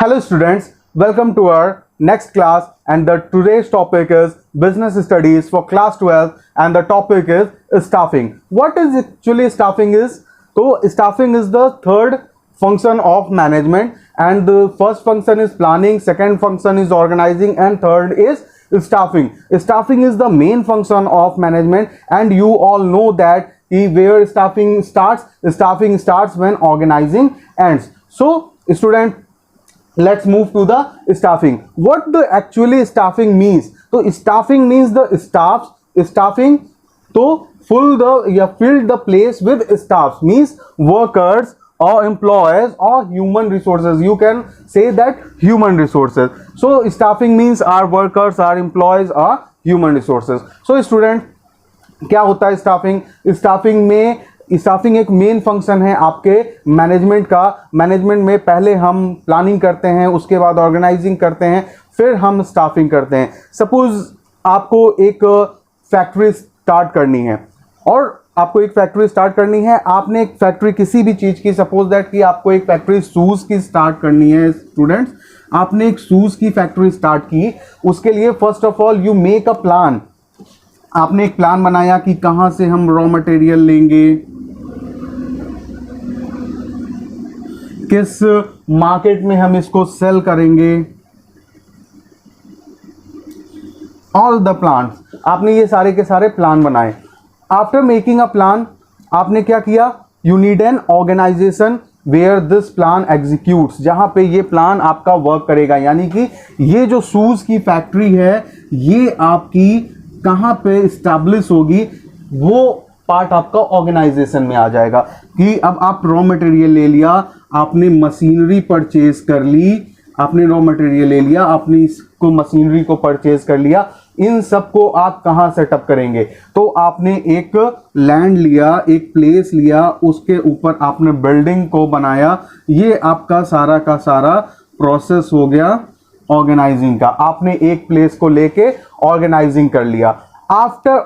Hello students, welcome to our next class and the today's topic is business studies for class 12 and the topic is staffing. What is actually staffing is? So staffing is the third function of management and the first function is planning, second function is organizing and third is staffing. Staffing is the main function of management and you all know that where staffing starts when organizing ends. So student, let's move to the staffing. What the actually staffing means? So staffing means the staffing to fill the place with staffs means workers or employees or human resources. You can say that human resources. So staffing means our workers, our employees or human resources. So student, क्या होता है staffing एक main function है आपके management का। Management में पहले हम प्लानिंग करते हैं, उसके बाद ऑर्गेनाइजिंग करते हैं, फिर हम स्टाफिंग करते हैं। सपोज आपको एक फैक्ट्री स्टार्ट करनी है आपने एक फैक्ट्री किसी भी चीज़ की, सपोज दैट कि आपको एक फैक्ट्री शूज़ की स्टार्ट करनी है। स्टूडेंट्स, आपने एक शूज़ की फैक्ट्री स्टार्ट की, उसके लिए first of all you make a plan. आपने एक प्लान बनाया कि कहां से हम रॉ मटेरियल लेंगे, किस मार्केट में हम इसको सेल करेंगे, ऑल द प्लान्स। आपने ये सारे के सारे प्लान बनाए। आफ्टर मेकिंग अ प्लान आपने क्या किया? You need an organisation where this plan executes, जहां पे ये प्लान आपका वर्क करेगा। यानी कि ये जो शूज की फैक्ट्री है ये आपकी कहां पे स्टैब्लिश होगी, वो पार्ट आपका ऑर्गेनाइजेशन में आ जाएगा। कि अब आप रॉ मटेरियल ले लिया, आपने मशीनरी परचेज कर ली, आपने रॉ मटेरियल ले लिया, आपने इसको मशीनरी को परचेज कर लिया, इन सब को आप कहां सेटअप करेंगे? तो आपने एक लैंड लिया, एक प्लेस लिया, उसके ऊपर आपने बिल्डिंग को बनाया। ये आपका सारा का सारा प्रोसेस हो गया ऑर्गेनाइजिंग का। आपने एक प्लेस को लेके ऑर्गेनाइजिंग कर लिया। आफ्टर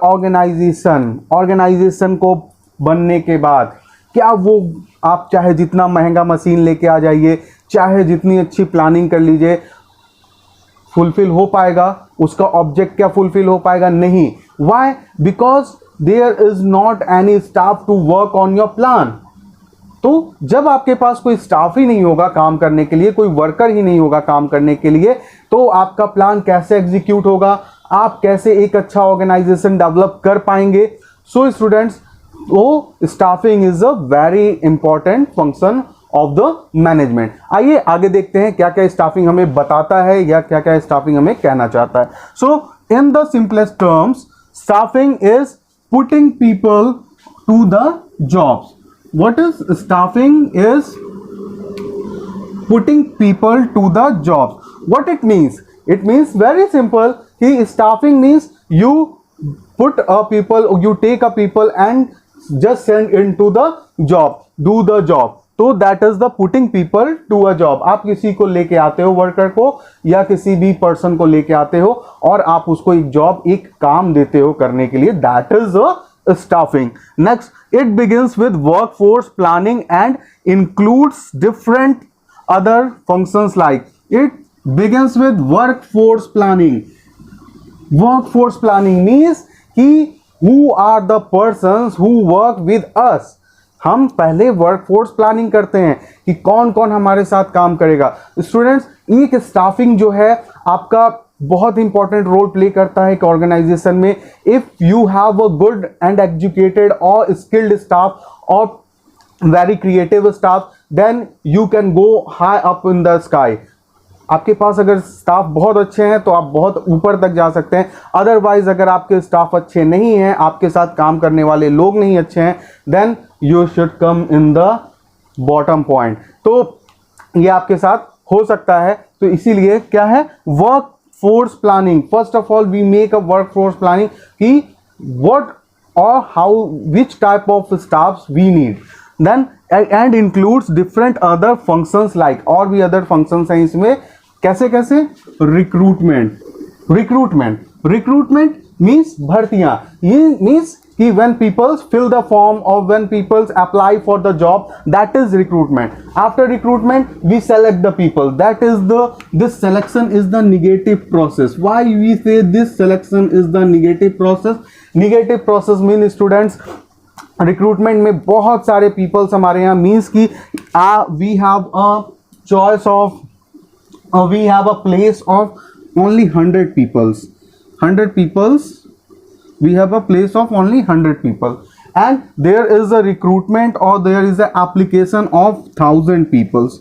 ऑर्गेनाइजेशन को बनने के बाद क्या वो आप चाहे जितना महंगा मशीन लेके आ जाइए, चाहे जितनी अच्छी प्लानिंग कर लीजिए, फुलफिल हो पाएगा? उसका ऑब्जेक्ट क्या फुलफिल हो पाएगा? नहीं। Why? Because there is not any staff to work on your plan. तो जब आपके पास कोई स्टाफ ही नहीं होगा काम करने के लिए, कोई वर्कर ही नहीं होगा काम करने के लिए, तो आपका प्लान कैसे एग्जीक्यूट होगा? आप कैसे एक अच्छा ऑर्गेनाइजेशन डेवलप कर पाएंगे? सो स्टूडेंट्स, तो staffing is a very important function of the management. आइए आगे देखते हैं क्या क्या स्टाफिंग हमें बताता है या क्या क्या स्टाफिंग हमें कहना चाहता है। So in the simplest terms, staffing is putting people to the jobs. What is staffing? Is putting people to the jobs. What it means? It means very simple. Staffing means you put a people, you take a people and just send into the job, do the job. तो that is the putting people to a job. आप किसी को लेके आते हो, worker को या किसी भी पर्सन को लेके आते हो और आप उसको एक जॉब, एक काम देते हो करने के लिए। That is a staffing. Next, it begins with workforce planning and includes different other functions like it begins with workforce planning. Workforce planning means who are the persons who work with us. हम पहले workforce planning करते हैं कि कौन कौन हमारे साथ काम करेगा। स्टूडेंट्स, एक स्टाफिंग जो है आपका बहुत इंपॉर्टेंट रोल प्ले करता है एक ऑर्गेनाइजेशन में। If you have a good and educated और स्किल्ड स्टाफ और very creative staff, then you can go high up in the sky. आपके पास अगर स्टाफ बहुत अच्छे हैं तो आप बहुत ऊपर तक जा सकते हैं। अदरवाइज अगर आपके स्टाफ अच्छे नहीं हैं, आपके साथ काम करने वाले लोग नहीं अच्छे हैं, then you should come in the bottom point. तो ये आपके साथ हो सकता है। तो इसीलिए क्या है work force planning. First of all, we make a workforce planning कि what or how, which type of staffs we need. Then and includes different other functions like, और भी other functions हैं इसमें। कैसे कैसे? recruitment means भर्तियां। ये means कि when people fill the form or when people apply for the job, that is recruitment. After recruitment we select the people, that is this selection is the negative process. Why we say this selection is the negative process? Negative process means students, recruitment में बहुत सारे peoples हमारे यहाँ, means कि we have a choice of, we have a place of only 100 peoples, 100 peoples, we have a place of only 100 people, and there is a recruitment or there is a application of 1000 peoples,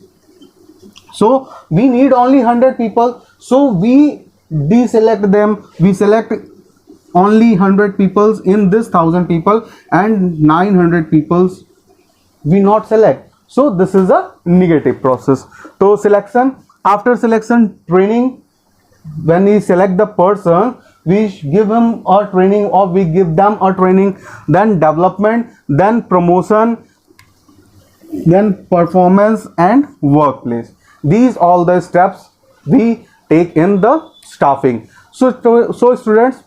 so we need only 100 people, so we deselect them, we select only 100 peoples in this 1000 people, and 900 peoples we not select, so this is a negative process. So selection, after selection, training, when we select the person we give him a training or we give them a training, then development, then promotion, then performance and workplace. These all the steps we take in the staffing. So students,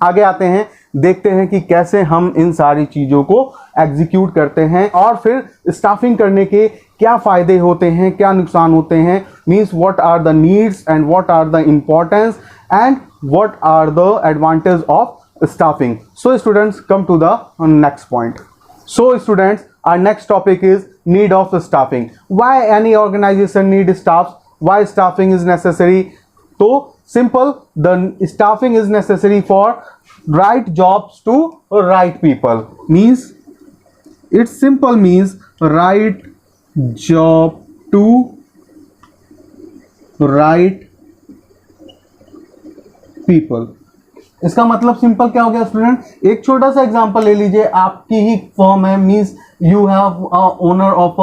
आगे आते हैं, देखते हैं कि कैसे हम इन सारी चीज़ों को एग्जीक्यूट करते हैं और फिर स्टाफिंग करने के क्या फ़ायदे होते हैं, क्या नुकसान होते हैं, means what are the needs and what are the importance and what are the advantage of staffing. So students, come to the next point. So students, our next topic is need of staffing. Why any organization need staffs? Why staffing is necessary? So simple, the staffing is necessary for right jobs to right people. Means it's simple, means right job to right people. इसका मतलब simple क्या हो गया student? एक छोटा सा example ले लीजिए. आपकी ही फर्म है, means you have owner of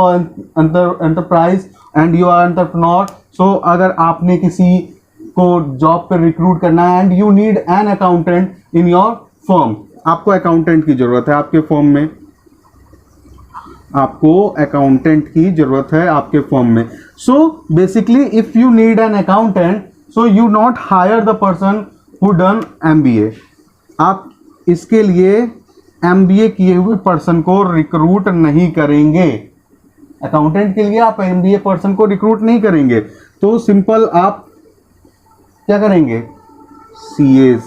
enterprise and you are entrepreneur. So अगर आपने किसी को जॉब पर रिक्रूट करना है and you need an accountant in your firm, आपको अकाउंटेंट की जरूरत है आपके फर्म में, आपको अकाउंटेंट की जरूरत है आपके फर्म में. So basically if you need an accountant, so you not hire the person who done MBA. आप इसके लिए MBA किए हुए पर्सन को रिक्रूट नहीं करेंगे. अकाउंटेंट के लिए आप MBA पर्सन को रिक्रूट नहीं करेंगे. तो सिंपल आप क्या करेंगे? CAs,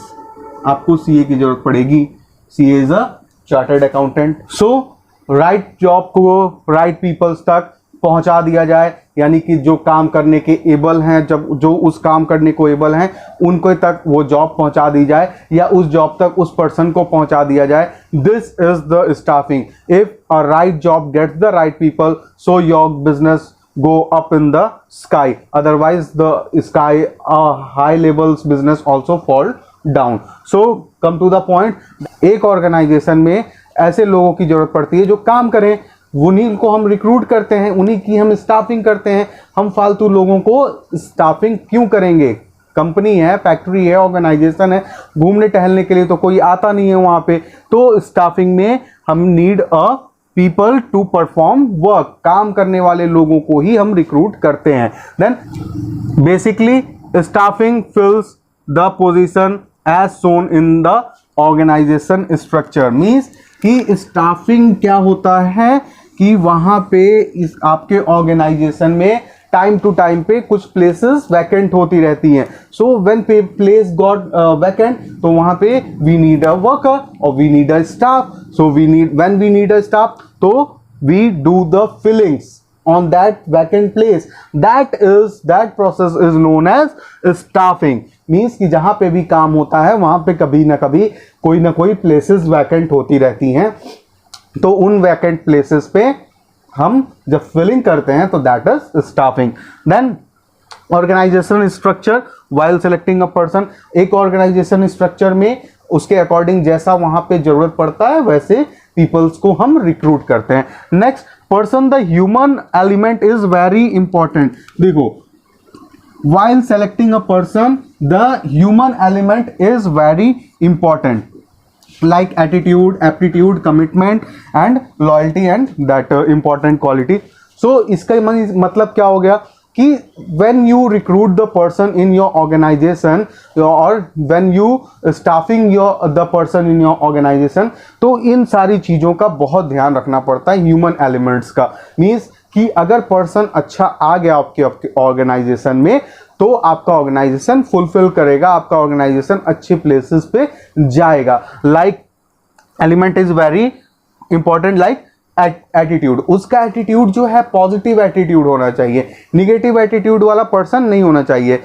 आपको CA की जरूरत पड़ेगी. CA is a chartered accountant. So right job को राइट पीपल्स तक पहुंचा दिया जाए, यानी कि जो काम करने के एबल हैं, जब जो उस काम करने को एबल हैं उनको तक वो जॉब पहुंचा दी जाए या उस जॉब तक उस पर्सन को पहुंचा दिया जाए. This is the staffing. If a right job gets the right people, so your business go up in the sky, otherwise the sky high levels business also fall down. So come to the point, एक organisation में ऐसे लोगों की जरूरत पड़ती है जो काम करें, उन्हीं को हम रिक्रूट करते हैं, उन्हीं की हम स्टाफिंग करते हैं. हम फालतू लोगों को स्टाफिंग क्यों करेंगे? कंपनी है, फैक्ट्री है, ऑर्गेनाइजेशन है, घूमने टहलने के लिए तो कोई आता नहीं है वहां पे. तो स्टाफिंग में हम need a people to perform work, काम करने वाले लोगों को ही हम रिक्रूट करते हैं. Then basically staffing fills the position as soon in the organisation structure. Means कि स्टाफिंग क्या होता है कि वहां पे इस आपके ऑर्गेनाइजेशन में टाइम टू टाइम पे कुछ प्लेसेस वैकेंट होती रहती हैं. So when place got vacant, तो वहां पे वी नीड अ वर्कर और we need a staff. So we need, when we need a staff, तो we do the fillings on that vacant place. that process is known as staffing. means कि जहां पे भी काम होता है वहां पे कभी ना कभी कोई ना कोई प्लेसेस वैकेंट होती रहती हैं. तो उन वैकेंट प्लेसेस पे हम जब फिलिंग करते हैं तो that is staffing. Then organisation structure while selecting a person. एक ऑर्गेनाइजेशन स्ट्रक्चर में उसके अकॉर्डिंग जैसा वहां पे जरूरत पड़ता है वैसे पीपल्स को हम रिक्रूट करते हैं. Next person, the human element is very important. देखो, while selecting a person, the human element is very important, like attitude, aptitude, commitment and loyalty and that important quality. So इसका मतलब क्या हो गया कि when you recruit the person in your organization or when you staffing the person in your organization, तो इन सारी चीज़ों का बहुत ध्यान रखना पड़ता है ह्यूमन एलिमेंट्स का। मीन्स कि अगर पर्सन अच्छा आ गया आपके ऑर्गेनाइजेशन में तो आपका ऑर्गेनाइजेशन फुलफिल करेगा, आपका ऑर्गेनाइजेशन अच्छे प्लेसेस पे जाएगा। Like element is very important, like attitude. उसका एटीट्यूड जो है पॉजिटिव एटीट्यूड होना चाहिए, निगेटिव एटीट्यूड वाला पर्सन नहीं होना चाहिए।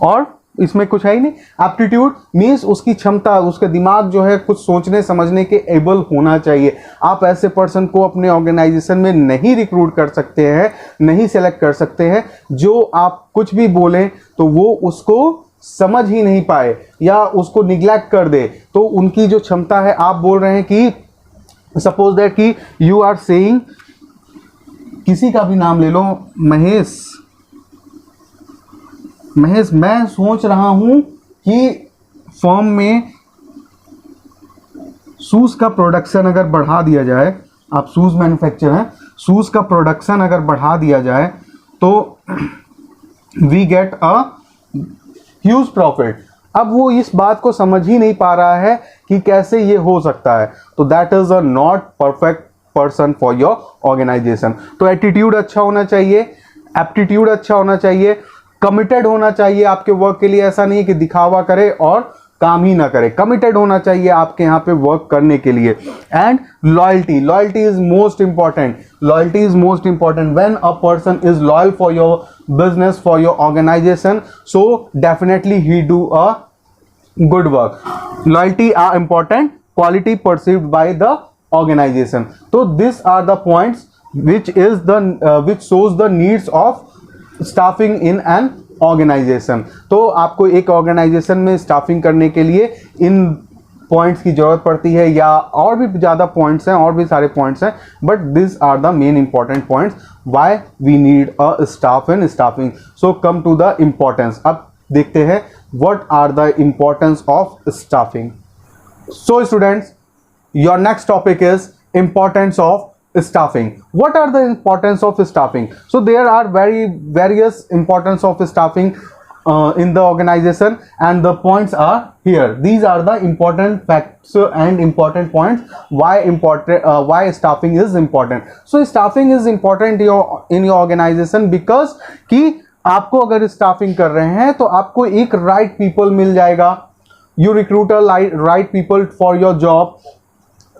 और इसमें कुछ है ही नहीं। एप्टीट्यूड मीन्स उसकी क्षमता, उसका दिमाग जो है कुछ सोचने समझने के एबल होना चाहिए। आप ऐसे पर्सन को अपने ऑर्गेनाइजेशन में नहीं रिक्रूट कर सकते हैं, नहीं सेलेक्ट कर सकते हैं जो आप कुछ भी बोलें तो वो उसको समझ ही नहीं पाए या उसको निग्लेक्ट कर दे। तो उनकी जो क्षमता है, आप बोल रहे हैं कि सपोज दैट कि यू आर सेइंग, किसी का भी नाम ले लो, महेश, मैं सोच रहा हूं कि फर्म में शूज का प्रोडक्शन अगर बढ़ा दिया जाए, आप शूज मैन्युफैक्चर हैं, शूज का प्रोडक्शन अगर बढ़ा दिया जाए तो we get a huge profit. अब वो इस बात को समझ ही नहीं पा रहा है कि कैसे ये हो सकता है, तो that is a not perfect person for your organisation. तो एटीट्यूड अच्छा होना चाहिए, एप्टीट्यूड अच्छा होना चाहिए, कमिटेड होना चाहिए आपके वर्क के लिए। ऐसा नहीं है कि दिखावा करे और काम ही ना करे, कमिटेड होना चाहिए आपके यहाँ पे वर्क करने के लिए। And loyalty, loyalty is most important, loyalty is most important. When a person is loyal for your business, for your organization, so definitely he do a good work. Loyalty are important, quality perceived by the organization. So these are the points which shows the needs of staffing in an organization. तो आपको एक organisation में staffing करने के लिए इन points की जरूरत पड़ती है, या और भी ज़्यादा पॉइंट्स हैं, और भी सारे पॉइंट्स हैं, but this are the main important points why we need a staff in staffing. So come to the importance. अब देखते हैं what are the importance of staffing. So students, your next topic is importance of staffing. What are the importance of staffing? So there are various importance of staffing in the organization, and the points are here. These are the important facts and important points why staffing is important. So staffing is important in your organization because कि आपको अगर staffing कर रहे हैं तो आपको एक right people मिल जाएगा। You recruit a right people for your job.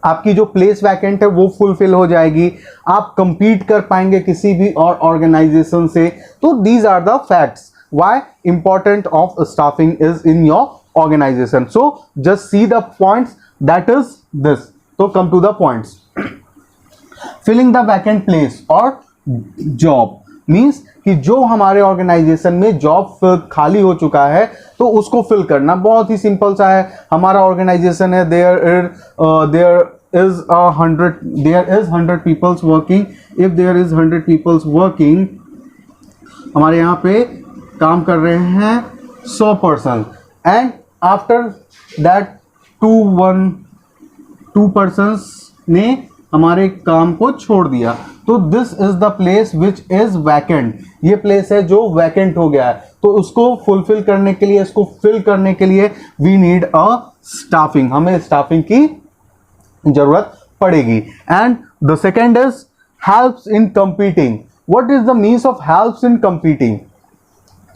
आपकी जो प्लेस वैकेंट है वो फुलफिल हो जाएगी, आप कंपीट कर पाएंगे किसी भी और ऑर्गेनाइजेशन से। तो these are the facts why important of staffing is in your organisation. So just see the points, that is this. तो come to the points. Filling the vacant place और जॉब मीन्स कि जो हमारे organisation में job खाली हो चुका है तो उसको फिल करना बहुत ही सिंपल सा है। हमारा ऑर्गेनाइजेशन है, there is 100 peoples working. If there is 100 peoples working, हमारे यहाँ पे काम कर रहे हैं 100 person, and after that 2 persons ने हमारे काम को छोड़ दिया, तो this is the place which is vacant. ये प्लेस है जो वैकेंट हो गया है, तो उसको फुलफिल करने के लिए, इसको फिल करने के लिए वी नीड अ स्टाफिंग, हमें स्टाफिंग की जरूरत पड़ेगी। And the second is helps in competing. What is the means of helps in competing?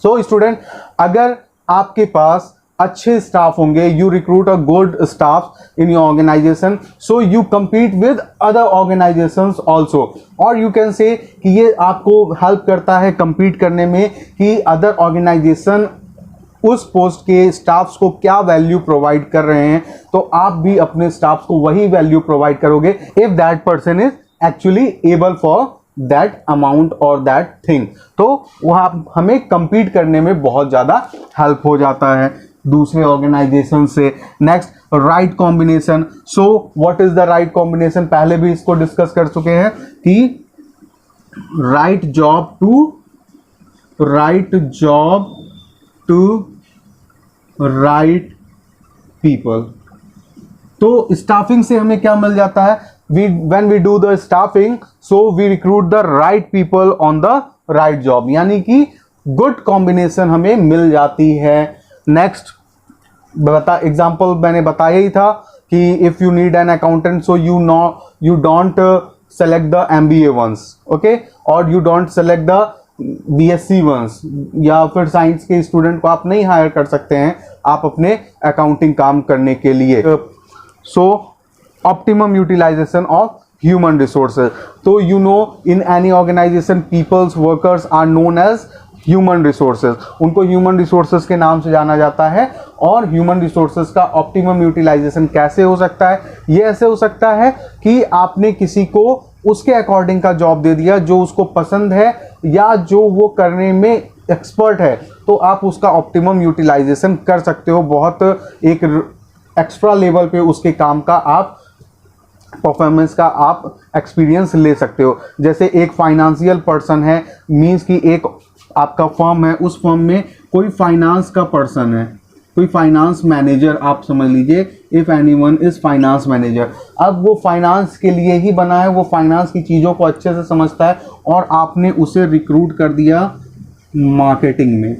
So student, अगर आपके पास अच्छे स्टाफ होंगे, you recruit a good staff in your organisation, so you compete with other organisations also. और you can say कि ये आपको help करता है compete करने में कि अदर ऑर्गेनाइजेशन उस पोस्ट के स्टाफ्स को क्या वैल्यू प्रोवाइड कर रहे हैं, तो आप भी अपने स्टाफ्स को वही वैल्यू प्रोवाइड करोगे if that person is actually able for that amount और दैट थिंग। तो वहाँ हमें compete करने में बहुत ज़्यादा हेल्प हो जाता है दूसरे ऑर्गेनाइजेशन से। Next, right combination. So what is the right combination? पहले भी इसको डिस्कस कर चुके हैं कि right job to right people. तो स्टाफिंग से हमें क्या मिल जाता है? when we do the staffing, so we recruit the right people on the right job, यानी कि गुड कॉम्बिनेशन हमें मिल जाती है। नेक्स्ट एग्जाम्पल मैंने बताया ही था कि if you need an accountant so you don't select the MBA ones, okay, और you don't select the BSc ones, या फिर साइंस के स्टूडेंट को आप नहीं हायर कर सकते हैं आप अपने अकाउंटिंग काम करने के लिए। So optimum utilisation of human resources, तो you know in any organisation peoples workers are known as human resources, उनको ह्यूमन रिसोर्सेज के नाम से जाना जाता है। और ह्यूमन रिसोर्सेज का ऑप्टिमम यूटिलाइजेशन कैसे हो सकता है? ये ऐसे हो सकता है कि आपने किसी को उसके अकॉर्डिंग का जॉब दे दिया जो उसको पसंद है या जो वो करने में एक्सपर्ट है, तो आप उसका ऑप्टिमम यूटिलाइजेशन कर सकते हो। बहुत एक एक्स्ट्रा लेवल पे उसके काम का आप परफॉर्मेंस का आप एक्सपीरियंस ले सकते हो। जैसे एक फाइनेंशियल पर्सन है, मीन्स कि एक आपका फर्म है, उस फर्म में कोई फाइनेंस का पर्सन है, कोई फाइनेंस मैनेजर आप समझ लीजिए, if anyone is finance manager. अब वो फाइनेंस के लिए ही बना है, वो फाइनेंस की चीज़ों को अच्छे से समझता है और आपने उसे रिक्रूट कर दिया मार्केटिंग में,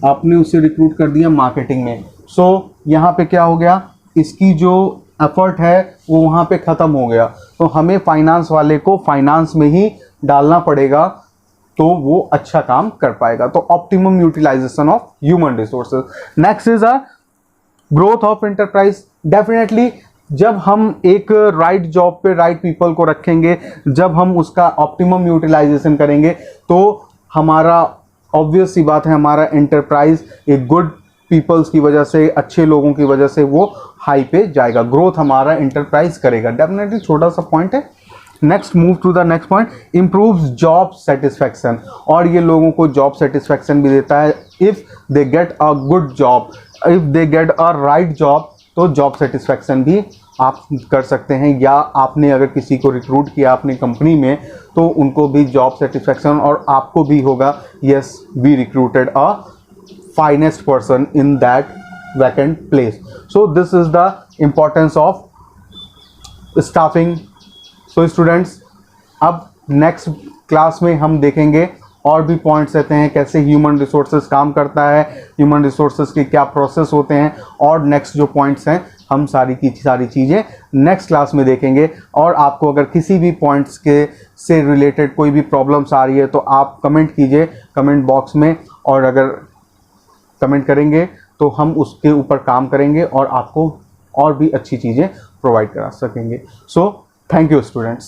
आपने उसे रिक्रूट कर दिया मार्केटिंग में। सो यहाँ पे क्या हो गया, इसकी जो एफर्ट है वो वहाँ पे ख़त्म हो गया। तो हमें फाइनेंस वाले को फाइनेंस में ही डालना पड़ेगा तो वो अच्छा काम कर पाएगा। तो optimum utilisation of human resources. Next is a growth of enterprise. Definitely जब हम एक राइट जॉब पे राइट पीपल को रखेंगे, जब हम उसका ऑप्टिमम यूटिलाइजेशन करेंगे, तो हमारा ऑब्वियस सी बात है हमारा एंटरप्राइज एक गुड पीपल्स की वजह से, अच्छे लोगों की वजह से वो हाई पे जाएगा, ग्रोथ हमारा एंटरप्राइज करेगा। डेफिनेटली छोटा सा पॉइंट है। Next move to the next point, improves job satisfaction, और ये लोगों को जॉब सेटिस्फैक्शन भी देता है। If they get a good job, if they get a right job, तो जॉब सेटिस्फैक्शन भी आप कर सकते हैं। या आपने अगर किसी को रिक्रूट किया अपनी कंपनी में, तो उनको भी जॉब सेटिस्फैक्शन और आपको भी होगा, yes we recruited a finest person in that vacant place. So this is the importance of staffing. So students, अब नेक्स्ट क्लास में हम देखेंगे और भी पॉइंट्स रहते हैं, कैसे ह्यूमन रिसोर्सेज काम करता है, ह्यूमन रिसोर्सेज के क्या प्रोसेस होते हैं, और नेक्स्ट जो पॉइंट्स हैं हम सारी की सारी चीज़ें नेक्स्ट क्लास में देखेंगे। और आपको अगर किसी भी पॉइंट्स के से रिलेटेड कोई भी प्रॉब्लम्स आ रही है तो आप कमेंट कीजिए कमेंट बॉक्स में, और अगर कमेंट करेंगे तो हम उसके ऊपर काम करेंगे और आपको और भी अच्छी चीज़ें प्रोवाइड करा सकेंगे। So thank you students.